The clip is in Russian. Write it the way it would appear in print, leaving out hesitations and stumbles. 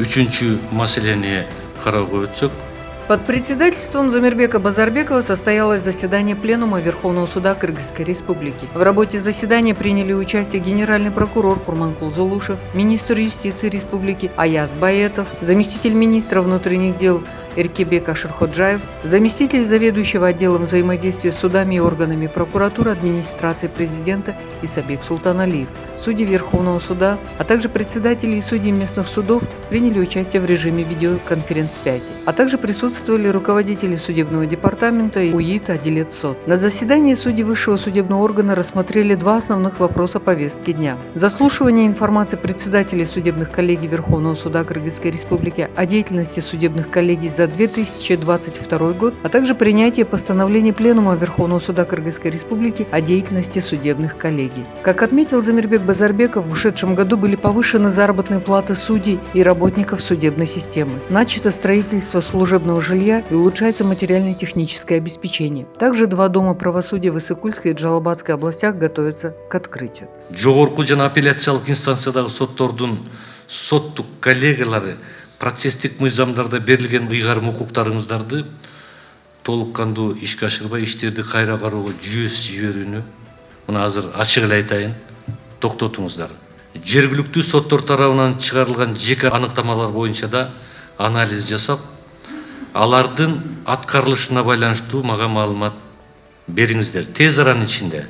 Үчүнчү маселени кароого өтсөк. Под председательством Замирбека Базарбекова состоялось заседание Пленума Верховного суда Кыргызской Республики. В работе заседания приняли участие генеральный прокурор Курманкул Зулушев, министр юстиции Республики Аяз Баетов, заместитель министра внутренних дел Эркебек Аширходжаев, заместитель заведующего отделом взаимодействия с судами и органами прокуратуры администрации президента Исабек Султаналиев. Судьи Верховного суда, а также председатели и судьи местных судов приняли участие в режиме видеоконференц-связи, а также присутствовали руководители судебного департамента и УИТ Адилет Сот. На заседании судьи высшего судебного органа рассмотрели два основных вопроса повестки дня: заслушивание информации председателей судебных коллегий Верховного суда Кыргызской Республики о деятельности судебных коллегий за 2022 год, а также принятие постановления Пленума Верховного суда Кыргызской Республики о деятельности судебных коллегий. Как отметил Замирбек Базарбеков, в ушедшем году были повышены заработные платы судей и работников судебной системы. Начато строительство служебного жилья и улучшается материально-техническое обеспечение. Также два дома правосудия в Иссык-Кульской и Джалабадской областях готовятся к открытию. Жогорку жана апелляциялык инстанциядагы соттордун соттук коллегалары процесстик мыйзамдарда берилген ыйгарым укуктарыңыздарды толук кандуу ишке ашырбай иштерди кайра кароого жүйөсүз жиберүүнү мына азыр ачык эле айтайын, токтотуңуздар. Жергиликтүү соттор тарабынан чыгарылган жеке аныктамалар боюнча да анализ жасап, алардын аткарылышына байланыштуу мага маалымат бериңиздер тез аранын ичинде.